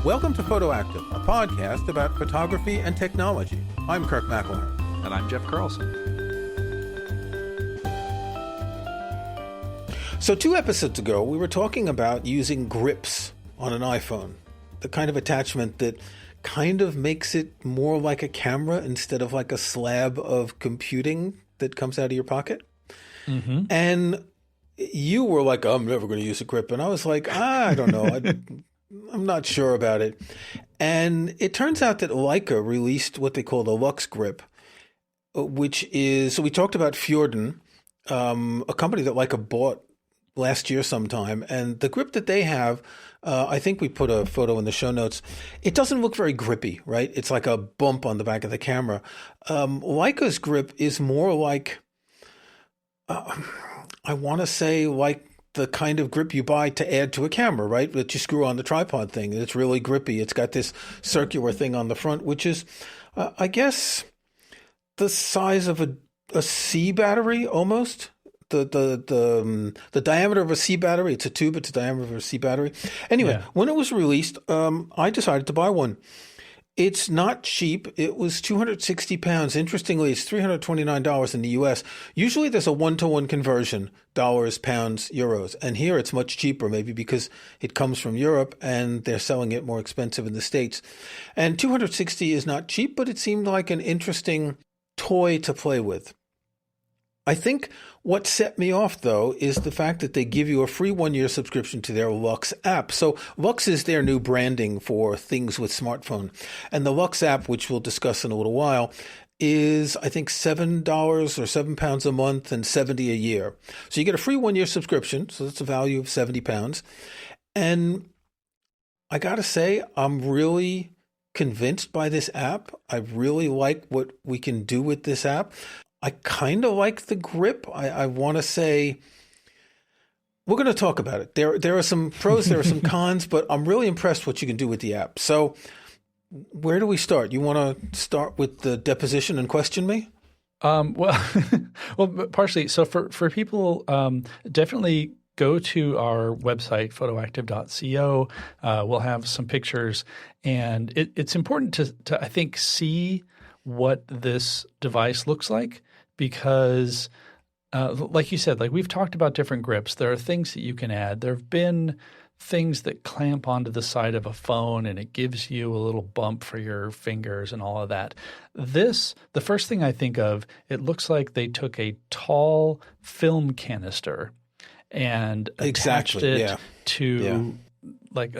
Welcome to Photoactive, a podcast about photography and technology. I'm Kirk McElhearn. And I'm Jeff Carlson. So 2 episodes ago, we were talking about using grips on an iPhone, the kind of attachment that kind of makes it more like a camera instead of like a slab of computing that comes out of your pocket. Mm-hmm. And you were like, I'm never going to use a grip. And I was like, I don't know. I'm not sure about it. And it turns out that Leica released what they call the LUX Grip, which is, so we talked about Fjorden, a company that Leica bought last year sometime. And the grip that they have, I think we put a photo in the show notes. It doesn't look very grippy, right? It's like a bump on the back of the camera. Leica's grip is more like, I want to say like the kind of grip you buy to add to a camera, right? That you screw on the tripod thing. It's really grippy. It's got this circular thing on the front, which is, I guess, the size of a C battery almost. The diameter of a C battery. It's a tube. It's the diameter of a C battery. Anyway, When it was released, I decided to buy one. It's not cheap. It was 260 pounds. Interestingly, it's $329 in the US. Usually there's a 1-to-1 conversion, dollars, pounds, euros. And here it's much cheaper, maybe because it comes from Europe and they're selling it more expensive in the States. And 260 is not cheap, but it seemed like an interesting toy to play with. I think what set me off, though, is the fact that they give you a free 1-year subscription to their Lux app. So Lux is their new branding for things with smartphone. And the Lux app, which we'll discuss in a little while, is, I think, $7 or £7 a month and $70 a year. So you get a free 1-year subscription. So that's a value of £70. And I got to say, I'm really convinced by this app. I really like what we can do with this app. I kind of like the grip. I want to say, we're going to talk about it. There are some pros, there are some cons, but I'm really impressed what you can do with the app. So where do we start? You want to start with the deposition and question me? Well, partially. So for people, definitely go to our website, photoactive.co. We'll have some pictures. And it's important to, I think, see what this device looks like. Because like you said, like we've talked about different grips. There are things that you can add. There have been things that clamp onto the side of a phone and it gives you a little bump for your fingers and all of that. This, the first thing I think of, it looks like they took a tall film canister and attached it to like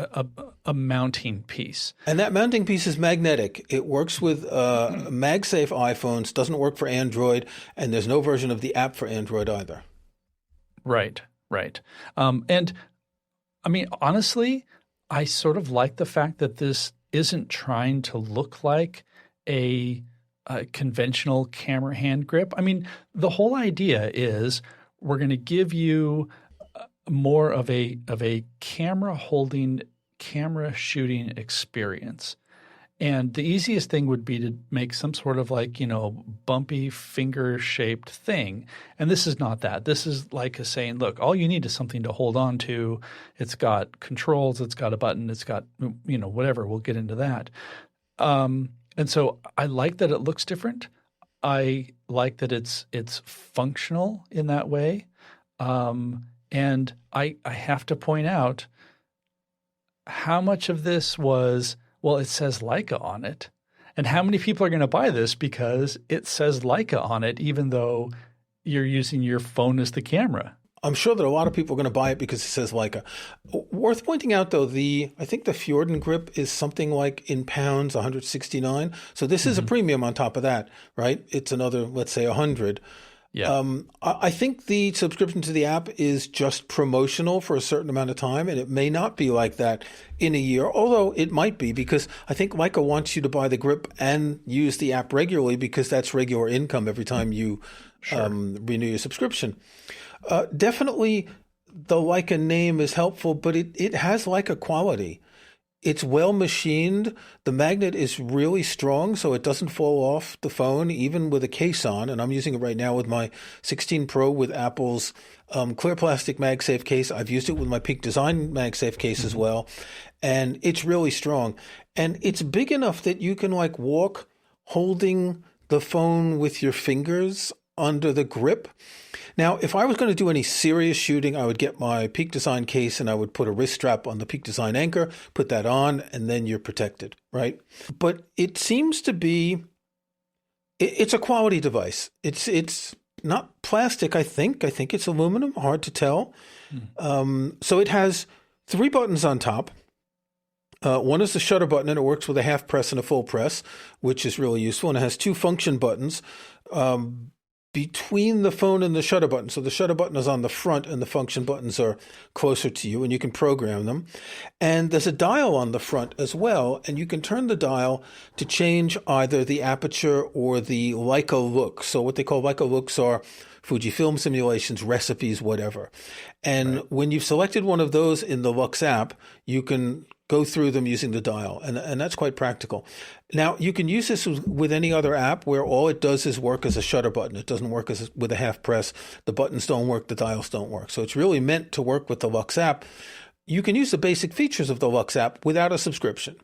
a mounting piece. And that mounting piece is magnetic. It works with MagSafe iPhones, doesn't work for Android, and there's no version of the app for Android either. Right. And I mean, honestly, I sort of like the fact that this isn't trying to look like a conventional camera hand grip. I mean, the whole idea is we're going to give you more of a camera holding, camera shooting experience. And the easiest thing would be to make some sort of like, bumpy finger shaped thing. And this is not that. This is like a saying, look, all you need is something to hold on to. It's got controls. It's got a button. It's got, whatever. We'll get into that. And so I like that it looks different. I like that it's functional in that way. And I have to point out how much of this was, well, it says Leica on it. And how many people are going to buy this because it says Leica on it, even though you're using your phone as the camera? I'm sure that a lot of people are going to buy it because it says Leica. Worth pointing out, though, I think the Fjorden grip is something like in pounds, 169. So this is a premium on top of that, right? It's another, let's say, 100. Yeah. I think the subscription to the app is just promotional for a certain amount of time, and it may not be like that in a year, although it might be because I think Leica wants you to buy the grip and use the app regularly because that's regular income every time you renew your subscription. Definitely the Leica name is helpful, but it has Leica quality. It's well machined. The magnet is really strong, so it doesn't fall off the phone, even with a case on. And I'm using it right now with my 16 Pro with Apple's clear plastic MagSafe case. I've used it with my Peak Design MagSafe case as well. And it's really strong. And it's big enough that you can like walk holding the phone with your fingers under the grip. Now, if I was going to do any serious shooting, I would get my Peak Design case and I would put a wrist strap on the Peak Design anchor, put that on, and then you're protected, right? But it seems to be, it's a quality device. It's not plastic, I think. I think it's aluminum, hard to tell. So it has 3 buttons on top. One is the shutter button, and it works with a half press and a full press, which is really useful. And it has 2 function buttons between the phone and the shutter button. So the shutter button is on the front and the function buttons are closer to you, and you can program them. And there's a dial on the front as well, and you can turn the dial to change either the aperture or the Leica LUX. So what they call Leica LUX are Fujifilm simulations, recipes, whatever. And when you've selected one of those in the Lux app, you can go through them using the dial, and that's quite practical. Now, you can use this with any other app where all it does is work as a shutter button. It doesn't work with a half press. The buttons don't work, the dials don't work. So it's really meant to work with the Lux app. You can use the basic features of the Lux app without a subscription.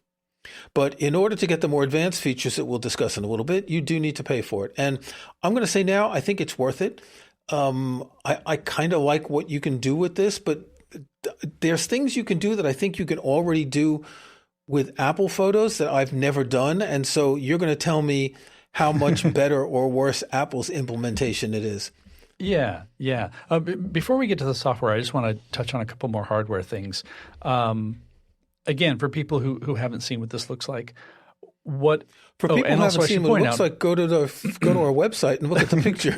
But in order to get the more advanced features that we'll discuss in a little bit, you do need to pay for it. And I'm going to say now, I think it's worth it. I kind of like what you can do with this, but there's things you can do that I think you can already do with Apple Photos that I've never done. And so you're going to tell me how much better or worse Apple's implementation it is. Yeah. Before we get to the software, I just want to touch on a couple more hardware things. Again, for people who haven't seen what this looks like, for people who haven't seen what it looks like, go to our website and look at the picture.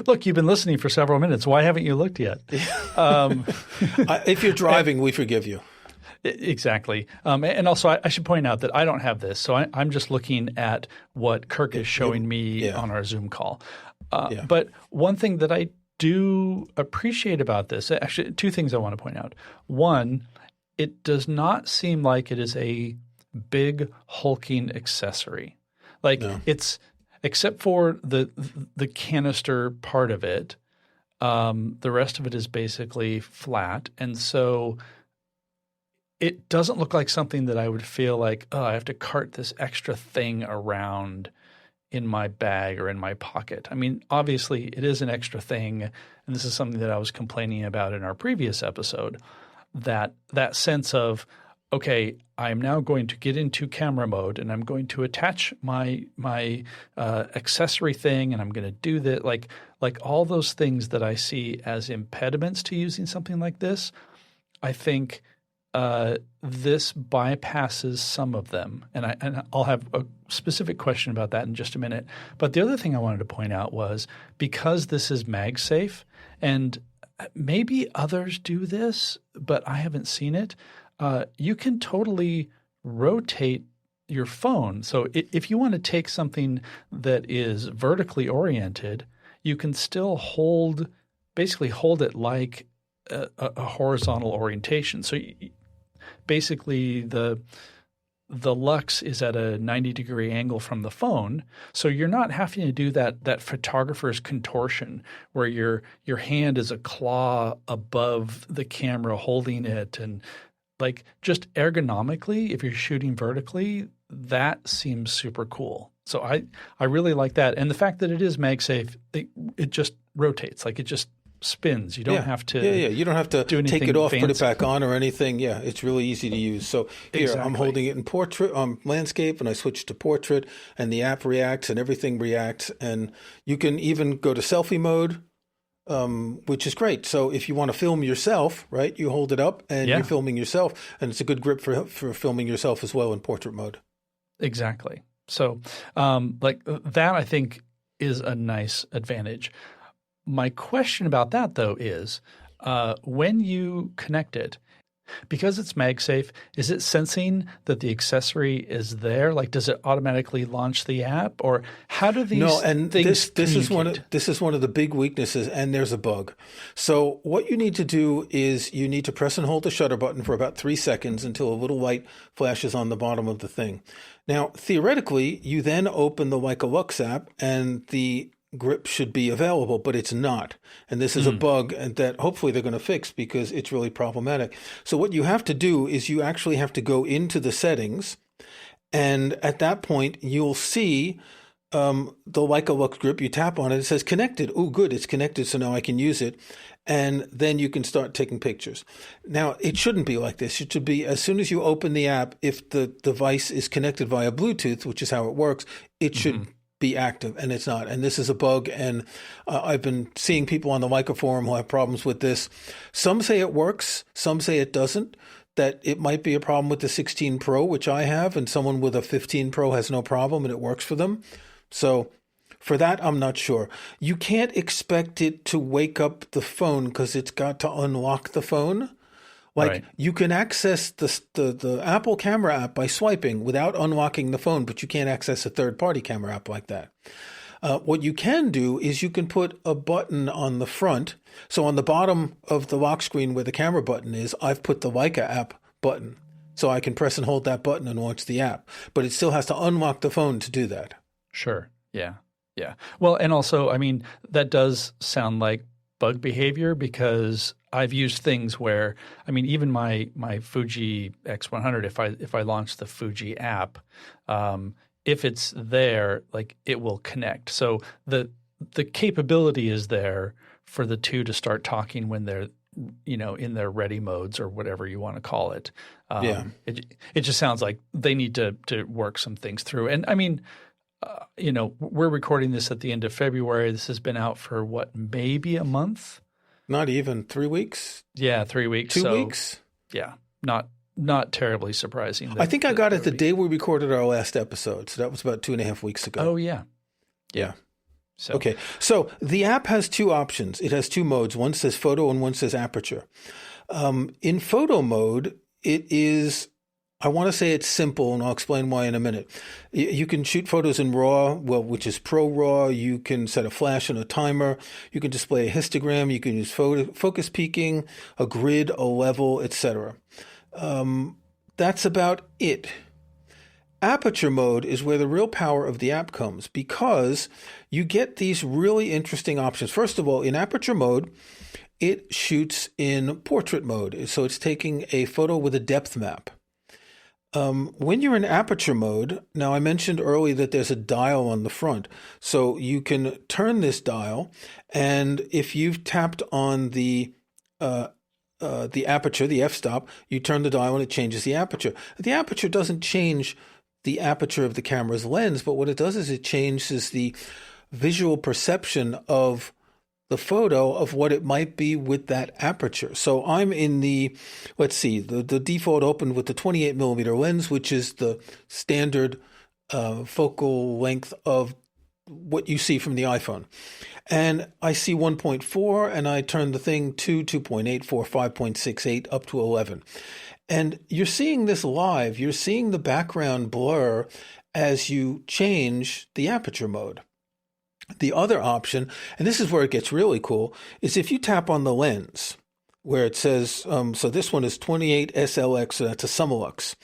Look, you've been listening for several minutes. Why haven't you looked yet? If you're driving, we forgive you. Exactly. And also, I should point out that I don't have this. So I'm just looking at what Kirk is showing me on our Zoom call. But one thing that I do appreciate about this, actually 2 things I want to point out. One, it does not seem like it is a big hulking accessory. It's – except for the canister part of it, the rest of it is basically flat. And so it doesn't look like something that I would feel like, I have to cart this extra thing around in my bag or in my pocket. I mean, obviously it is an extra thing, and this is something that I was complaining about in our previous episode, that sense of, okay, I'm now going to get into camera mode and I'm going to attach my accessory thing and I'm going to do that. Like all those things that I see as impediments to using something like this, I think this bypasses some of them. And I'll have a specific question about that in just a minute. But the other thing I wanted to point out was because this is MagSafe, and maybe others do this, but I haven't seen it, you can totally rotate your phone. So if you want to take something that is vertically oriented, you can still basically hold it like a horizontal orientation. So basically the Lux is at a 90-degree angle from the phone, so you're not having to do that photographer's contortion where your hand is a claw above the camera holding it, and like just ergonomically, if you're shooting vertically, that seems super cool. So I really like that. And the fact that it is MagSafe, it just rotates. Like it just spins. You don't have to You don't have to do take it off, fancy. Put it back on or anything. Yeah, it's really easy to use. So here, I'm holding it in portrait, landscape, and I switch to portrait, and the app reacts and everything reacts. And you can even go to selfie mode, which is great. So if you want to film yourself, right, you hold it up and you're filming yourself, and it's a good grip for filming yourself as well in portrait mode. Exactly. So like that, I think, is a nice advantage. My question about that, though, is when you connect it, Because it's MagSafe, is it sensing that the accessory is there? Like, does it automatically launch the app, or how do these No, and things this is communicate? one of the big weaknesses, and there's a bug. So what you need to do is you need to press and hold the shutter button for about 3 seconds until a little light flashes on the bottom of the thing. Now, theoretically, you then open the Leica LUX app, and the grip should be available, but it's not. And this is a bug that hopefully they're going to fix because it's really problematic. So what you have to do is you actually have to go into the settings, and at that point you'll see the Leica LUX Grip. You tap on it, it says connected. Oh, good, it's connected, so now I can use it. And then you can start taking pictures. Now, it shouldn't be like this. It should be as soon as you open the app, if the device is connected via Bluetooth, which is how it works, it should be active, and it's not. And this is a bug, and I've been seeing people on the Leica forum who have problems with this. Some say it works, some say it doesn't, that it might be a problem with the 16 Pro, which I have, and someone with a 15 Pro has no problem and it works for them. So for that, I'm not sure. You can't expect it to wake up the phone because it's got to unlock the phone. Like Right. you can access the Apple camera app by swiping without unlocking the phone, but you can't access a third-party camera app like that. What you can do is you can put a button on the front. So on the bottom of the lock screen where the camera button is, I've put the Leica app button. So I can press and hold that button and launch the app. But it still has to unlock the phone to do that. Sure. Yeah. Yeah. Well, and also, I mean, that does sound like bug behavior because I've used things where, I mean, even my Fuji X100, if I launch the Fuji app, if it's there, like it will connect. So the capability is there for the two to start talking when they're, in their ready modes or whatever you want to call it. Yeah. It just sounds like they need to work some things through. And I mean, we're recording this at the end of February. This has been out for maybe a month? Not even 3 weeks? Yeah, 3 weeks. 2 weeks? Yeah, not terribly surprising. I think I got it the day we recorded our last episode. So that was about 2.5 weeks ago. Oh, yeah. Yeah. So. Okay. So the app has two options. It has two modes. One says photo and one says aperture. In photo mode, it is, I want to say it's simple, and I'll explain why in a minute. You can shoot photos in RAW, which is Pro RAW. You can set a flash and a timer. You can display a histogram. You can use focus peaking, a grid, a level, etc. That's about it. Aperture mode is where the real power of the app comes because you get these really interesting options. First of all, in aperture mode, it shoots in portrait mode. So it's taking a photo with a depth map. When you're in aperture mode, now I mentioned earlier that there's a dial on the front. So you can turn this dial, and if you've tapped on the aperture, the f-stop, you turn the dial and it changes the aperture. The aperture doesn't change the aperture of the camera's lens, but what it does is it changes the visual perception of the photo of what it might be with that aperture. So I'm in the default opened with the 28 millimeter lens, which is the standard focal length of what you see from the iPhone. And I see 1.4 and I turn the thing to 2.8, 4, 5.68 up to 11. And you're seeing this live. You're seeing the background blur as you change the aperture mode. The other option, and this is where it gets really cool, is if you tap on the lens where it says, so this one is 28 SLX, so that's a Summilux.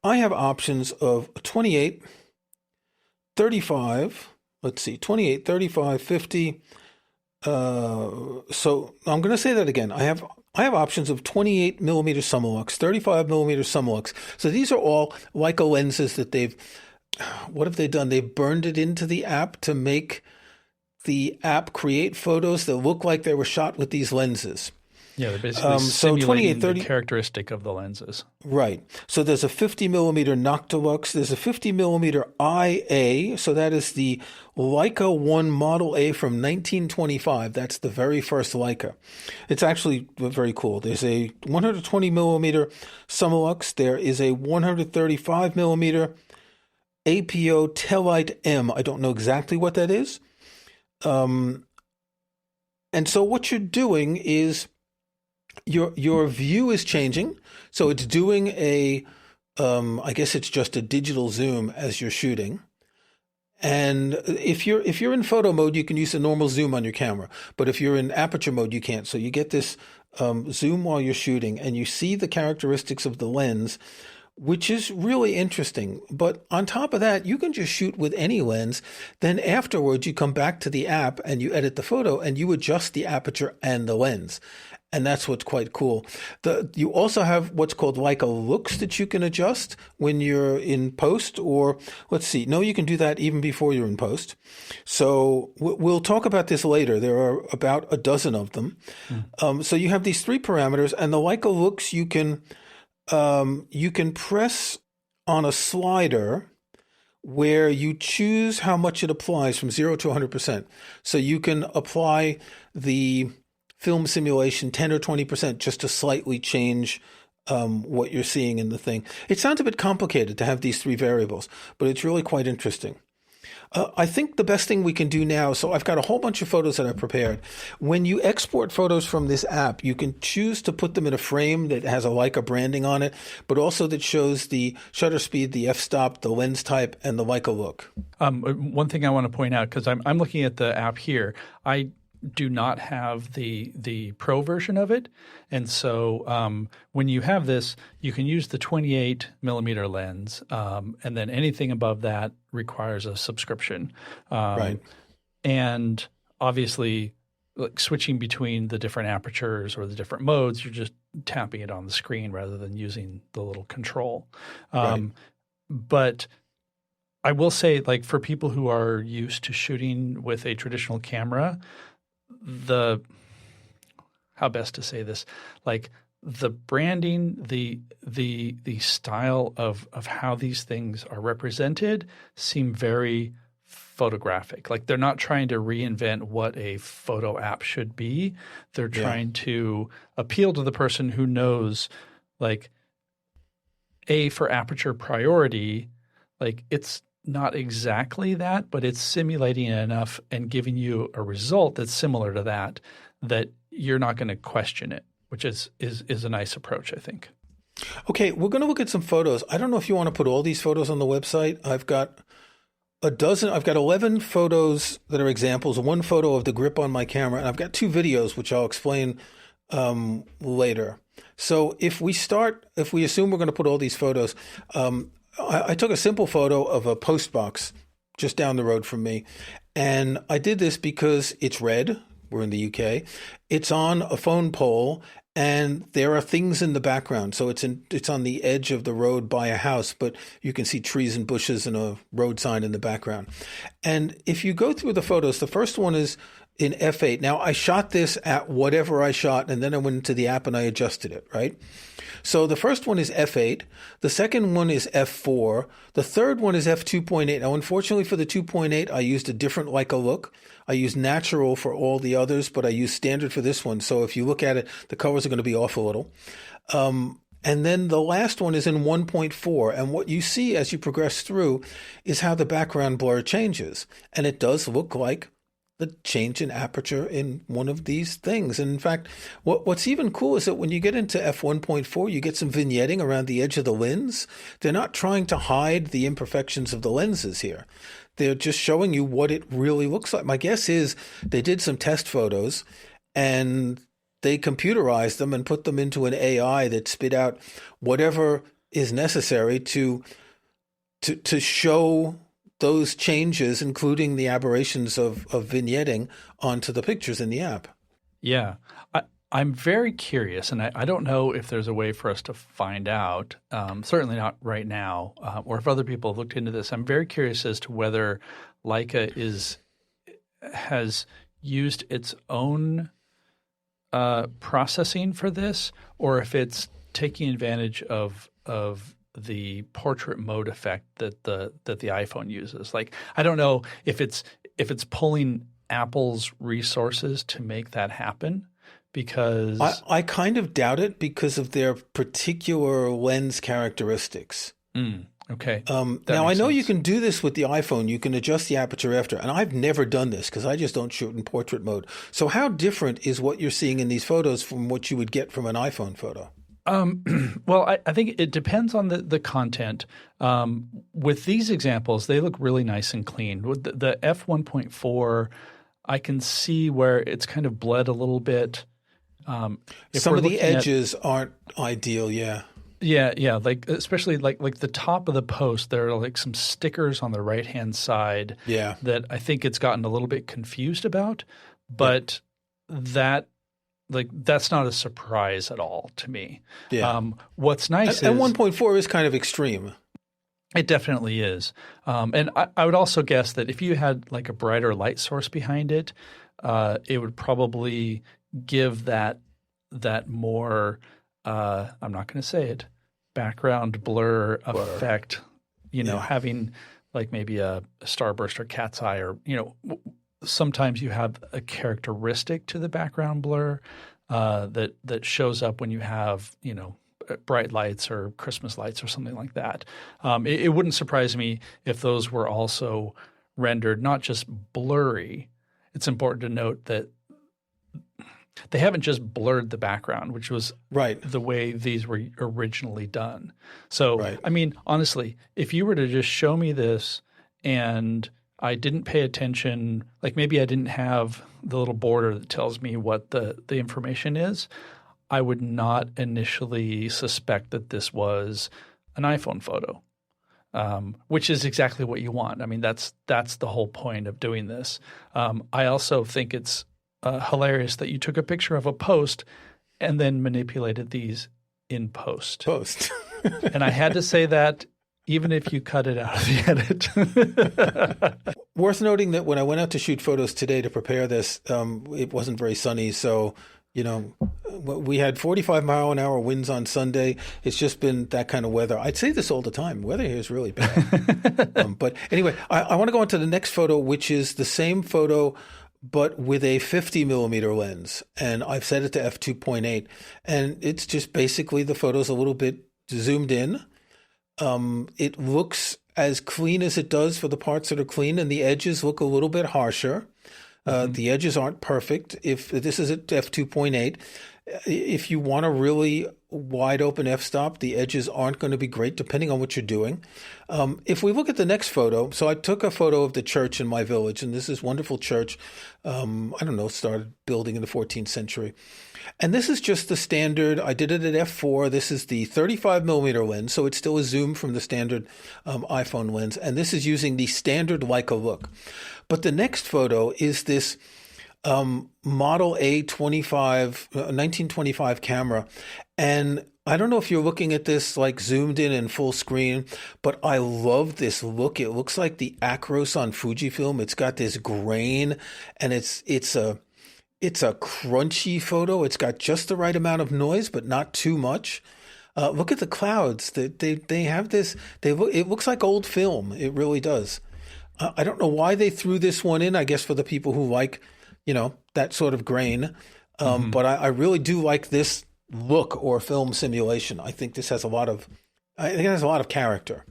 I have options of 28, 35, 28, 35, 50. So I'm going to say that again. I have options of 28 millimeter Summilux, 35 millimeter Summilux. So these are all Leica lenses that what have they done? They've burned it into the app to make the app create photos that look like they were shot with these lenses. Yeah, they're basically simulating 30, the characteristic of the lenses. Right. So there's a 50 millimeter Noctilux. There's a 50 millimeter IA. So that is the Leica 1 Model A from 1925. That's the very first Leica. It's actually very cool. There's a 120 millimeter Summilux. There is a 135 millimeter APO Tellite M. I don't know exactly what that is. And so what you're doing is your view is changing. So it's doing I guess it's just a digital zoom as you're shooting. And if you're in photo mode, you can use a normal zoom on your camera. But if you're in aperture mode, you can't. So you get this zoom while you're shooting, and you see the characteristics of the lens, which is really interesting. But on top of that, you can just shoot with any lens. Then afterwards, you come back to the app and you edit the photo and you adjust the aperture and the lens. And that's what's quite cool. You also have what's called Leica LUX that you can adjust when you're in post, or let's see. No, you can do that even before you're in post. So we'll talk about this later. There are about a dozen of them. So you have these three parameters, and the Leica LUX you can press on a slider where you choose how much it applies from 0 to 100%. So you can apply the film simulation 10 or 20% just to slightly change what you're seeing in the thing. It sounds a bit complicated to have these three variables, but it's really quite interesting. I think the best thing we can do now, so I've got a whole bunch of photos that I've prepared. When you export photos from this app, you can choose to put them in a frame that has a Leica branding on it, but also that shows the shutter speed, the f-stop, the lens type, and the Leica look. One thing I want to point out, because I'm looking at the app here, I do not have the Pro version of it. And so when you have this, you can use the 28 millimeter lens, and then anything above that requires a subscription. Right. And obviously, like switching between the different apertures or the different modes, you're just tapping it on the screen rather than using the little control. Right. But I will say, like, for people who are used to shooting with a traditional camera, how best to say this, like the branding, the style of how these things are represented seem very photographic. Like they're not trying to reinvent what a photo app should be. They're trying to appeal to the person who knows, like, for aperture priority, like it's not exactly that, but it's simulating it enough and giving you a result that's similar to that you're not going to question it, which is a nice approach, I think. Okay, we're going to look at some photos. I don't know if you want to put all these photos on the website. I've got 11 photos that are examples, one photo of the grip on my camera, and I've got 2 videos, which I'll explain later. So if we assume we're going to put all these photos, I took a simple photo of a post box just down the road from me. And I did this because it's red. We're in the UK. It's on a phone pole and there are things in the background. So it's on the edge of the road by a house, but you can see trees and bushes and a road sign in the background. And if you go through the photos, the first one is in f8. Now I shot this at whatever I shot and then I went into the app and I adjusted it, right? So the first one is f8. The second one is f4. The third one is f2.8. Now, unfortunately for the 2.8, I used a different Leica look. I used natural for all the others, but I used standard for this one. So if you look at it, the colors are going to be off a little. And then the last one is in 1.4. And what you see as you progress through is how the background blur changes. And it does look like the change in aperture in one of these things. And in fact, what's even cool is that when you get into f1.4, you get some vignetting around the edge of the lens. They're not trying to hide the imperfections of the lenses here. They're just showing you what it really looks like. My guess is they did some test photos and they computerized them and put them into an AI that spit out whatever is necessary to show those changes, including the aberrations of vignetting, onto the pictures in the app. Yeah. I'm very curious, and I don't know if there's a way for us to find out, certainly not right now, or if other people have looked into this. I'm very curious as to whether Leica has used its own processing for this, or if it's taking advantage of the portrait mode effect that the iPhone uses. Like, I don't know if it's pulling Apple's resources to make that happen, because I kind of doubt it because of their particular lens characteristics. Okay. Now, I makes know you sense. can do this with the iPhone. You can adjust the aperture after, and I've never done this because I just don't shoot in portrait mode. So how different is what you're seeing in these photos from what you would get from an iPhone photo? Well, I think it depends on the content. With these examples, they look really nice and clean. With the f1.4, I can see where it's kind of bled a little bit. If Some we're of the looking at edges aren't ideal, yeah. yeah, like especially like the top of the post, there are like some stickers on the right-hand side Yeah. that I think it's gotten a little bit confused about, but that's not a surprise at all to me. Yeah. What's nice And is 1.4 is kind of extreme. it definitely is. And I would also guess that if you had like a brighter light source behind it, it would probably give that more I'm not going to say it, background blur effect, having like maybe a starburst or cat's eye, or, sometimes you have a characteristic to the background blur that shows up when you have, bright lights or Christmas lights or something like that. It wouldn't surprise me if those were also rendered not just blurry. It's important to note that they haven't just blurred the background, which was Right. the way these were originally done. So, Right. I mean, honestly, if you were to just show me this and I didn't pay attention, like maybe I didn't have the little border that tells me what the information is, I would not initially suspect that this was an iPhone photo, which is exactly what you want. I mean, that's the whole point of doing this. I also think it's hilarious that you took a picture of a post and then manipulated these in post. And I had to say that even if you cut it out of the edit. Worth noting that when I went out to shoot photos today to prepare this, it wasn't very sunny. So, we had 45-mile-an-hour winds on Sunday. It's just been that kind of weather. I'd say this all the time. Weather here is really bad. But anyway, I want to go on to the next photo, which is the same photo but with a 50-millimeter lens. And I've set it to f2.8. And it's just basically the photo's a little bit zoomed in. It looks as clean as it does for the parts that are clean, and the edges look a little bit harsher. The edges aren't perfect. If this is at f2.8, if you want a really wide open f-stop, the edges aren't going to be great depending on what you're doing. If we look at the next photo, so I took a photo of the church in my village, and this is wonderful church, started building in the 14th century. And this is just the standard. I did it at f4. This is the 35-millimeter lens, so it's still a zoom from the standard iPhone lens. And this is using the standard Leica look. But the next photo is this Model A25, 1925 camera. And I don't know if you're looking at this like zoomed in and full screen, but I love this look. It looks like the Acros on Fujifilm. It's got this grain, and it's a crunchy photo. It's got just the right amount of noise, but not too much. Look at the clouds. They have this. It looks like old film. It really does. I don't know why they threw this one in. I guess for the people who like, that sort of grain. But I really do like this look or film simulation. I think this has a lot of character.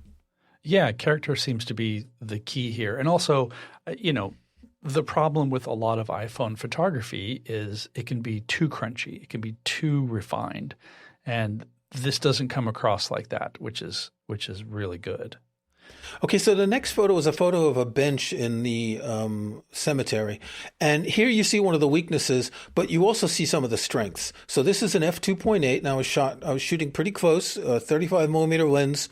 Yeah, character seems to be the key here. And also, the problem with a lot of iPhone photography is it can be too crunchy. It can be too refined. And this doesn't come across like that, which is really good. Okay, so the next photo is a photo of a bench in the cemetery. And here you see one of the weaknesses, but you also see some of the strengths. So this is an f2.8, and I was shooting pretty close, 35-millimeter lens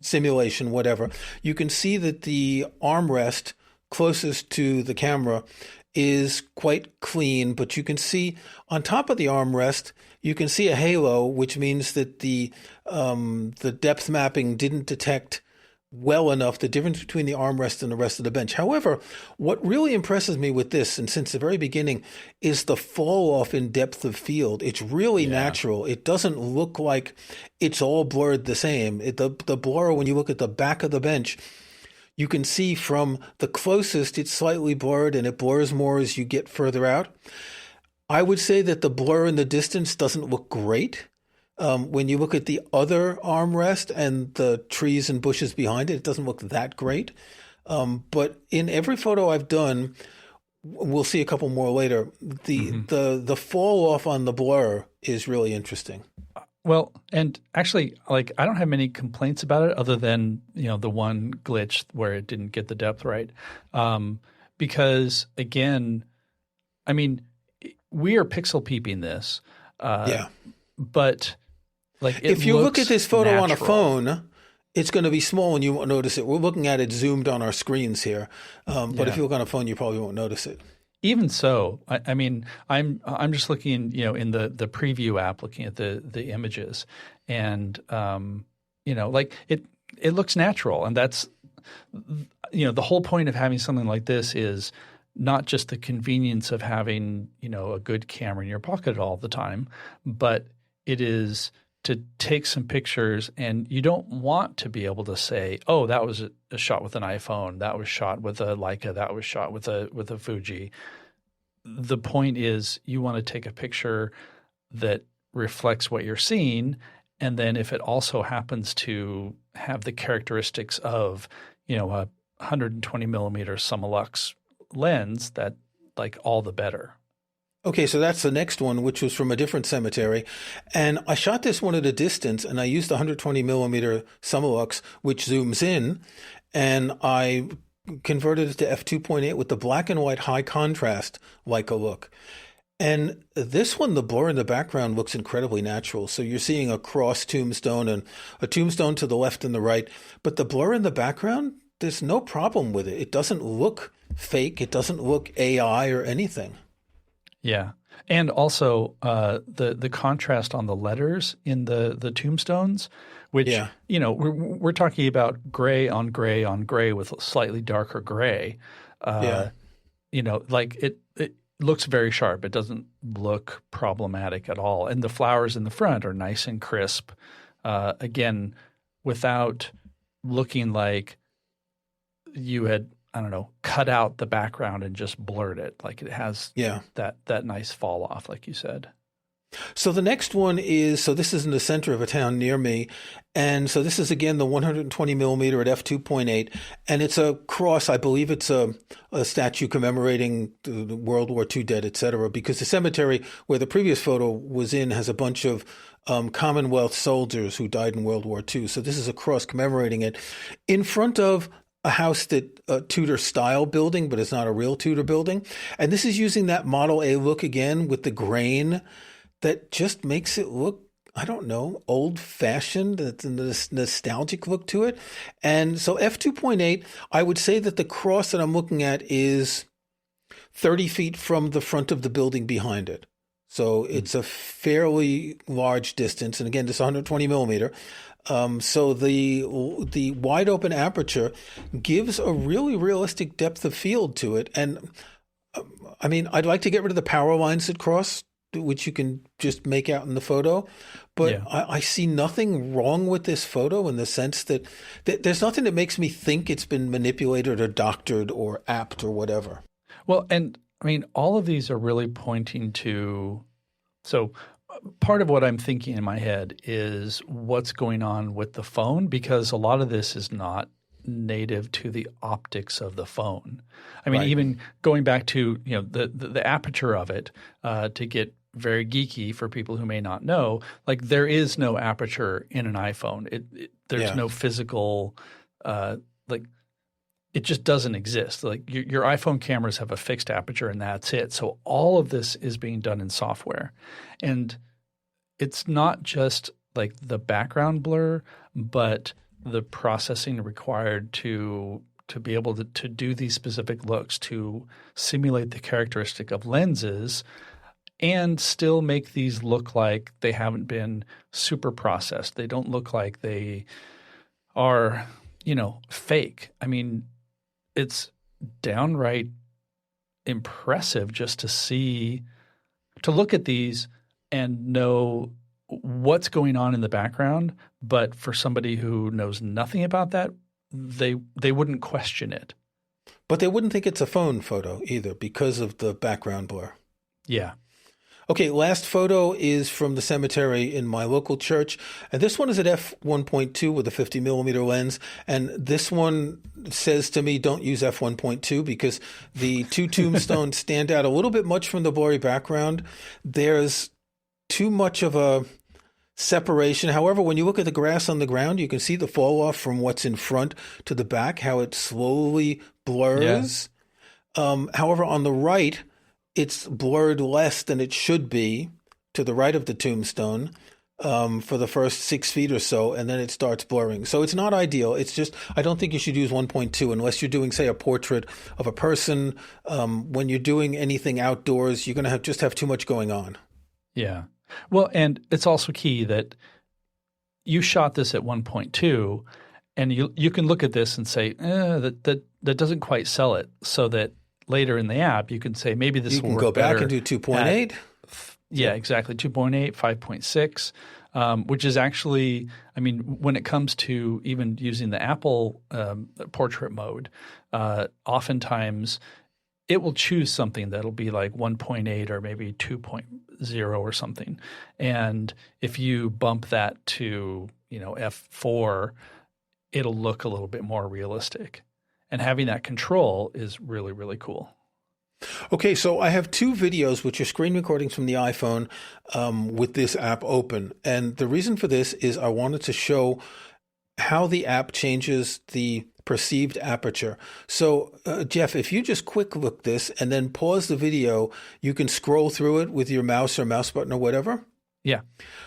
simulation, whatever. You can see that the armrest closest to the camera is quite clean, but you can see on top of the armrest, you can see a halo, which means that the depth mapping didn't detect well enough the difference between the armrest and the rest of the bench. However, what really impresses me with this, and since the very beginning, is the fall off in depth of field. It's really natural. It doesn't look like it's all blurred the same. The blur, when you look at the back of the bench, you can see from the closest it's slightly blurred, and it blurs more as you get further out. I would say that the blur in the distance doesn't look great. When you look at the other armrest and the trees and bushes behind it, it doesn't look that great. But in every photo I've done, we'll see a couple more later, the fall off on the blur is really interesting. Well, and actually, like, I don't have many complaints about it other than, the one glitch where it didn't get the depth right. Because again, I mean, we are pixel peeping this. But like, if you look at this photo natural on a phone, it's going to be small and you won't notice it. We're looking at it zoomed on our screens here. But if you look on a phone, you probably won't notice it. Even so, I mean, I'm just looking, in the preview app, looking at the images, and like it looks natural, and that's the whole point of having something like this is not just the convenience of having a good camera in your pocket all the time, but it is to take some pictures, and you don't want to be able to say, oh, that was a shot with an iPhone, that was shot with a Leica, that was shot with a Fuji. The point is you want to take a picture that reflects what you're seeing, and then if it also happens to have the characteristics of, a 120 millimeter Lux lens, that like all the better. Okay, so that's the next one, which was from a different cemetery. And I shot this one at a distance, and I used the 120 millimeter Lux, which zooms in, and I converted it to f2.8 with the black and white high contrast Leica look. And this one, the blur in the background looks incredibly natural. So you're seeing a cross tombstone and a tombstone to the left and the right. But the blur in the background, there's no problem with it. It doesn't look fake. It doesn't look AI or anything. Yeah. And also the contrast on the letters in the tombstones, which, we're talking about gray on gray on gray with slightly darker gray. Like it looks very sharp. It doesn't look problematic at all. And the flowers in the front are nice and crisp, again, without looking like you had – I don't know, cut out the background and just blurred it. Like it has that nice fall off, like you said. So the next one is, so this is in the center of a town near me. And so this is, again, the 120 millimeter at f2.8. And it's a cross. I believe it's a statue commemorating the World War II dead, et cetera, because the cemetery where the previous photo was in has a bunch of Commonwealth soldiers who died in World War II. So this is a cross commemorating it in front of a house that Tudor style building, but it's not a real Tudor building. And this is using that Model A look again with the grain that just makes it look, I don't know, old fashioned. That's a nostalgic look to it. And so f2.8, I would say that the cross that I'm looking at is 30 feet from the front of the building behind it. So it's a fairly large distance. And again, this 120 millimeter. So the wide open aperture gives a really realistic depth of field to it. And I mean, I'd like to get rid of the power lines that cross, which you can just make out in the photo. But I see nothing wrong with this photo in the sense that there's nothing that makes me think it's been manipulated or doctored or apt or whatever. Well, and I mean, all of these are really pointing to – so – part of what I'm thinking in my head is what's going on with the phone, because a lot of this is not native to the optics of the phone. I mean, even going back to the aperture of it, to get very geeky for people who may not know, like there is no aperture in an iPhone. There's no physical like it just doesn't exist. Like your iPhone cameras have a fixed aperture and that's it. So all of this is being done in software. And it's not just like the background blur, but the processing required to be able to do these specific looks, to simulate the characteristic of lenses and still make these look like they haven't been super processed. They don't look like they are, fake. I mean, it's downright impressive just to look at these and know what's going on in the background. But for somebody who knows nothing about that, they wouldn't question it. But they wouldn't think it's a phone photo either because of the background blur. Yeah. Okay, last photo is from the cemetery in my local church. And this one is at f1.2 with a 50 millimeter lens. And this one says to me, don't use f1.2 because the two tombstones stand out a little bit much from the blurry background. There's too much of a separation. However, when you look at the grass on the ground, you can see the fall off from what's in front to the back, how it slowly blurs. Yeah. However, on the right, it's blurred less than it should be to the right of the tombstone for the first 6 feet or so, and then it starts blurring. So it's not ideal. It's just, I don't think you should use 1.2 unless you're doing, say, a portrait of a person. When you're doing anything outdoors, you're going to just have too much going on. Yeah. Well, and it's also key that you shot this at 1.2, and you can look at this and say, that doesn't quite sell it, so that later in the app, you can say maybe this will work better. You can go back and do 2.8. Yeah, exactly. 2.8, 5.6, which is actually, I mean, when it comes to even using the Apple portrait mode, oftentimes it will choose something that'll be like 1.8 or maybe 2.0 or something. And if you bump that to, F4, it'll look a little bit more realistic. And having that control is really, really cool. Okay, so I have 2 videos which are screen recordings from the iPhone with this app open. And the reason for this is I wanted to show how the app changes the perceived aperture. So, Jeff, if you just quick look this and then pause the video, you can scroll through it with your mouse or mouse button or whatever. Yeah.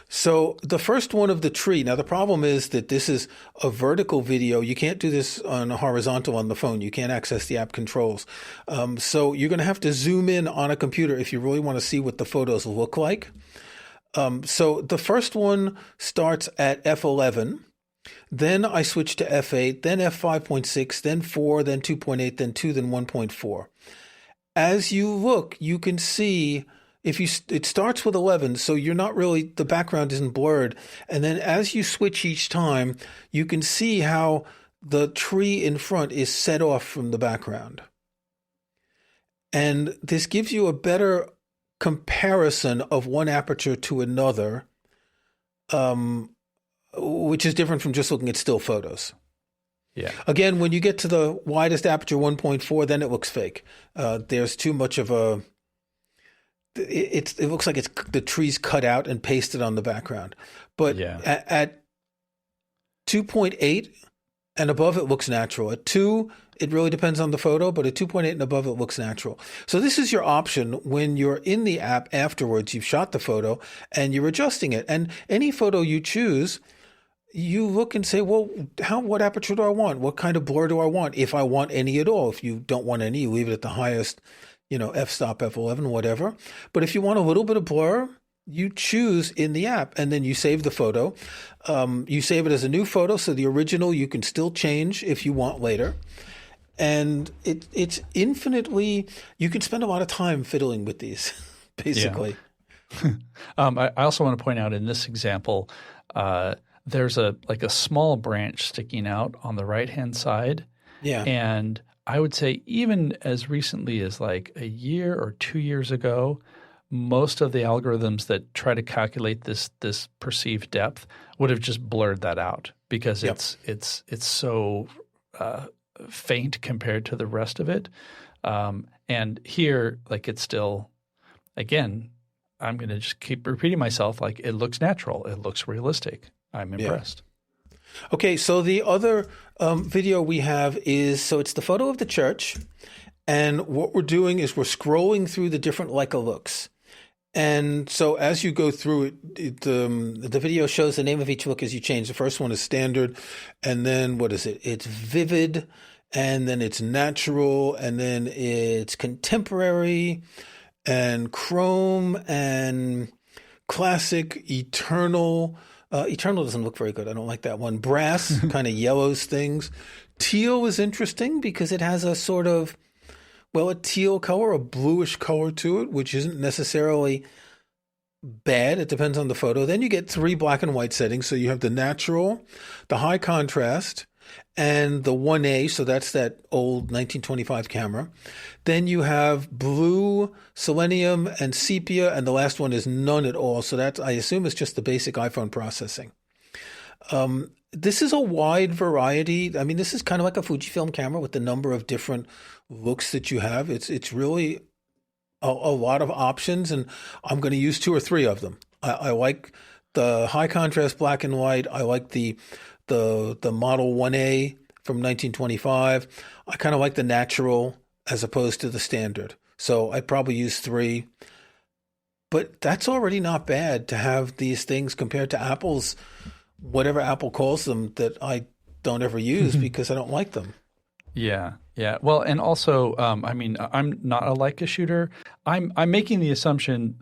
So the first one of the tree. Now, the problem is that this is a vertical video. You can't do this on a horizontal on the phone. You can't access the app controls. So you're going to have to zoom in on a computer if you really want to see what the photos look like. So the first one starts at f11. Then I switch to f8, then f5.6, then 4, then 2.8, then 2, then 1.4. As you look, you can see it starts with 11, so you're not really, the background isn't blurred. And then as you switch each time, you can see how the tree in front is set off from the background. And this gives you a better comparison of one aperture to another, which is different from just looking at still photos. Yeah. Again, when you get to the widest aperture, 1.4, then it looks fake. There's too much of a... It looks like it's the tree's cut out and pasted on the background. But at 2.8 and above, it looks natural. At 2, it really depends on the photo, but at 2.8 and above, it looks natural. So this is your option when you're in the app afterwards. You've shot the photo and you're adjusting it. And any photo you choose, you look and say, well, what aperture do I want? What kind of blur do I want? If I want any at all. If you don't want any, you leave it at the highest, f-stop, f11, whatever. But if you want a little bit of blur, you choose in the app and then you save the photo. You save it as a new photo. So the original you can still change if you want later. And it's infinitely, you can spend a lot of time fiddling with these, basically. Yeah. I also want to point out in this example, there's a small branch sticking out on the right-hand side. Yeah. And I would say even as recently as like a year or 2 years ago, most of the algorithms that try to calculate this perceived depth would have just blurred that out because it's so faint compared to the rest of it. And here, it's still, again, I'm going to just keep repeating myself, it looks natural. It looks realistic. I'm impressed. Yeah. Okay, so the other video we have is, it's the photo of the church. And what we're doing is we're scrolling through the different Leica looks. And so as you go through it, the video shows the name of each look as you change. The first one is standard. And then what is it? It's vivid. And then it's natural. And then it's contemporary and chrome and classic, eternal. Eternal doesn't look very good. I don't like that one. Brass kind of yellows things. Teal is interesting because it has a sort of, a teal color, a bluish color to it, which isn't necessarily bad. It depends on the photo. Then you get 3 black and white settings. So you have the natural, the high contrast, and the 1A, so that's that old 1925 camera. Then you have blue, selenium, and sepia, and the last one is none at all. So that's, I assume, it's just the basic iPhone processing. This is a wide variety. I mean, this is kind of like a Fujifilm camera with the number of different looks that you have. It's really a lot of options, and I'm going to use 2 or 3 of them. I like the high contrast black and white. I like the Model 1A from 1925. I kind of like the natural as opposed to the standard. So I'd probably use 3. But that's already not bad to have these things compared to Apple's, whatever Apple calls them, that I don't ever use because I don't like them. Yeah. Yeah. Well, and also, I mean, I'm not a Leica shooter. I'm making the assumption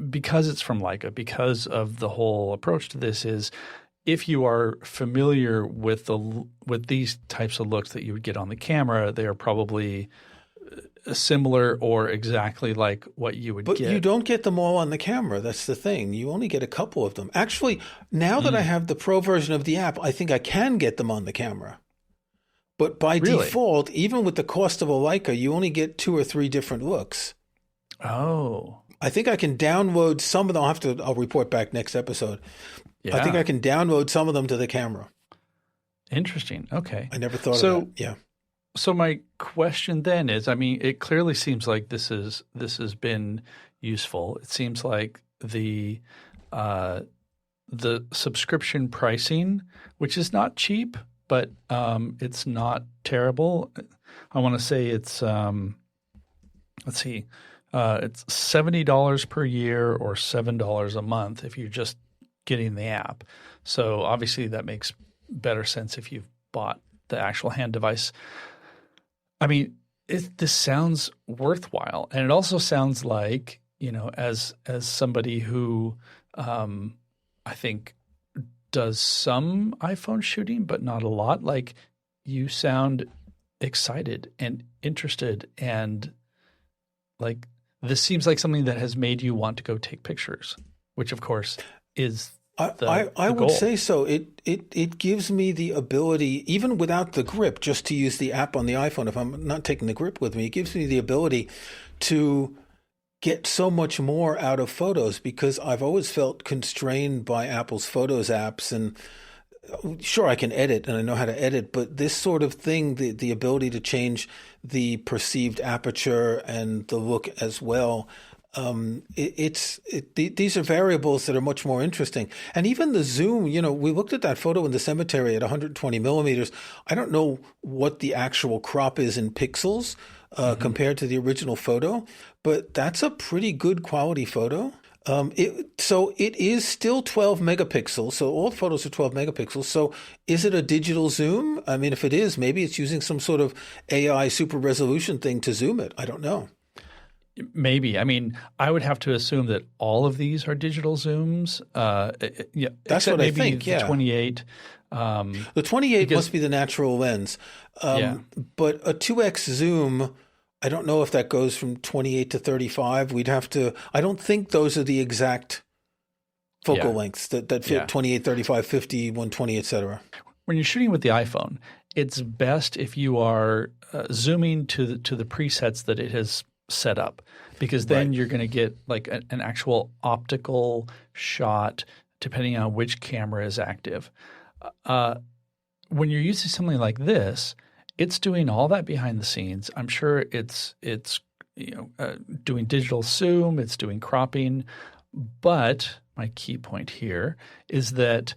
because it's from Leica, because of the whole approach to this is if you are familiar with these types of looks that you would get on the camera, they are probably similar or exactly like what you would get. But you don't get them all on the camera. That's the thing. You only get a couple of them. Actually, now that I have the pro version of the app, I think I can get them on the camera. But by default, even with the cost of a Leica, you only get 2 or 3 different looks. Oh. I think I can download some of them. I'll report back next episode. Yeah. I think I can download some of them to the camera. Interesting. Okay. I never thought of that. Yeah. So my question then is, I mean, it clearly seems like this has been useful. It seems like the subscription pricing, which is not cheap, but it's not terrible. I want to say it's let's see, it's $70 per year or $7 a month if you're just getting the app. So obviously that makes better sense if you've bought the actual hand device. I mean, this sounds worthwhile, and it also sounds like, you know, as somebody who I think does some iPhone shooting, but not a lot. Like, you sound excited and interested, and like this seems like something that has made you want to go take pictures, which of course is the would goal. say so. It gives me the ability, even without the grip, just to use the app on the iPhone. If I'm not taking the grip with me, it gives me the ability to get so much more out of photos, because I've always felt constrained by Apple's Photos apps. And sure, I can edit and I know how to edit, but this sort of thing, the ability to change the perceived aperture and the look as well, these are variables that are much more interesting. And even the zoom, you know, we looked at that photo in the cemetery at 120 millimeters. I don't know what the actual crop is in pixels compared to the original photo, but that's a pretty good quality photo. So it is still 12 megapixels. So all photos are 12 megapixels. So is it a digital zoom? I mean, if it is, maybe it's using some sort of AI super resolution thing to zoom it. I don't know. Maybe. I mean, I would have to assume that all of these are digital zooms. Yeah, that's what I think. The 28. The 28 must be the natural lens. But a 2x zoom, I don't know if that goes from 28 to 35. We'd have to – I don't think those are the exact focal lengths that fit 28, 35, 50, 120, et cetera. When you're shooting with the iPhone, it's best if you are zooming to the presets that it has set up, because then you're going to get like an actual optical shot depending on which camera is active. When you're using something like this, it's doing all that behind the scenes. I'm sure it's doing digital zoom, it's doing cropping, but my key point here is that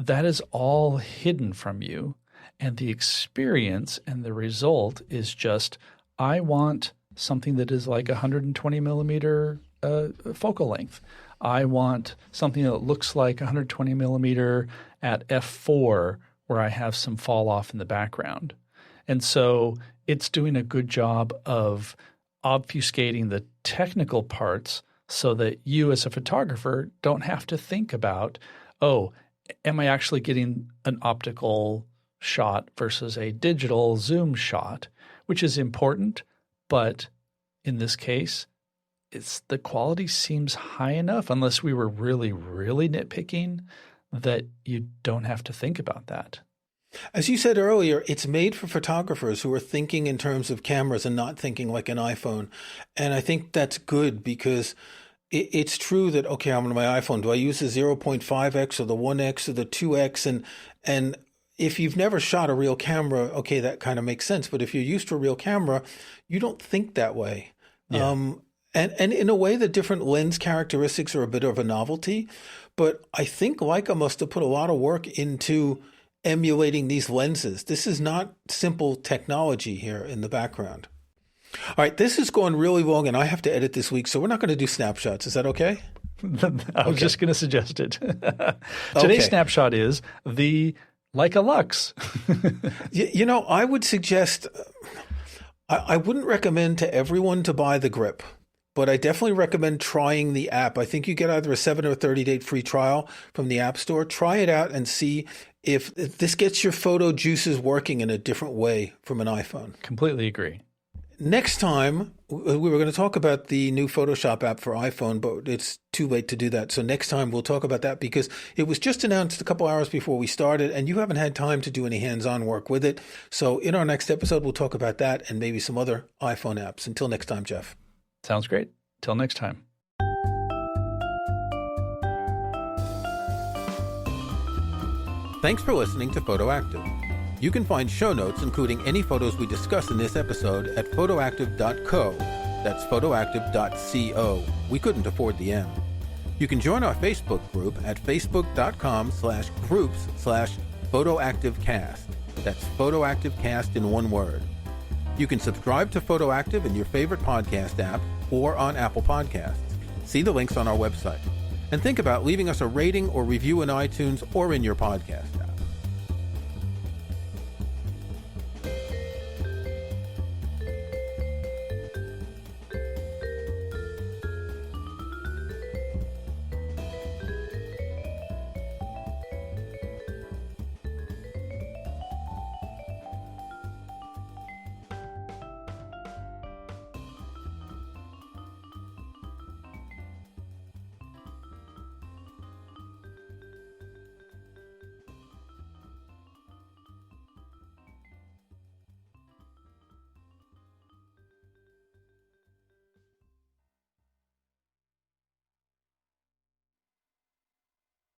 is all hidden from you, and the experience and the result is just, I want something that is like 120 millimeter focal length. I want something that looks like 120 millimeter at f4 where I have some fall off in the background. And so it's doing a good job of obfuscating the technical parts so that you as a photographer don't have to think about, oh, am I actually getting an optical shot versus a digital zoom shot, which is important. But in this case, the quality seems high enough, unless we were really, really nitpicking, that you don't have to think about that. As you said earlier, it's made for photographers who are thinking in terms of cameras and not thinking like an iPhone. And I think that's good because it's true that, okay, I'm on my iPhone. Do I use the 0.5x or the 1x or the 2x? And if you've never shot a real camera, okay, that kind of makes sense. But if you're used to a real camera, you don't think that way. Yeah. And in a way, the different lens characteristics are a bit of a novelty. But I think Leica must have put a lot of work into emulating these lenses. This is not simple technology here in the background. All right, this is going really long, and I have to edit this week, so we're not going to do snapshots. Is that okay? I was just going to suggest it. Today's snapshot is the Leica LUX. I would suggest, I wouldn't recommend to everyone to buy the grip, but I definitely recommend trying the app. I think you get either a 7 or 30-day free trial from the App Store. Try it out and see if this gets your photo juices working in a different way from an iPhone. Completely agree. Next time, we were going to talk about the new Photoshop app for iPhone, but it's too late to do that. So next time we'll talk about that because it was just announced a couple hours before we started, and you haven't had time to do any hands-on work with it. So in our next episode, we'll talk about that and maybe some other iPhone apps. Until next time, Jeff. Sounds great. Till next time. Thanks for listening to Photoactive. You can find show notes, including any photos we discuss in this episode, at photoactive.co. That's photoactive.co. We couldn't afford the M. You can join our Facebook group at facebook.com/groups/photoactivecast. That's photoactivecast in one word. You can subscribe to Photoactive in your favorite podcast app or on Apple Podcasts. See the links on our website. And think about leaving us a rating or review in iTunes or in your podcast app.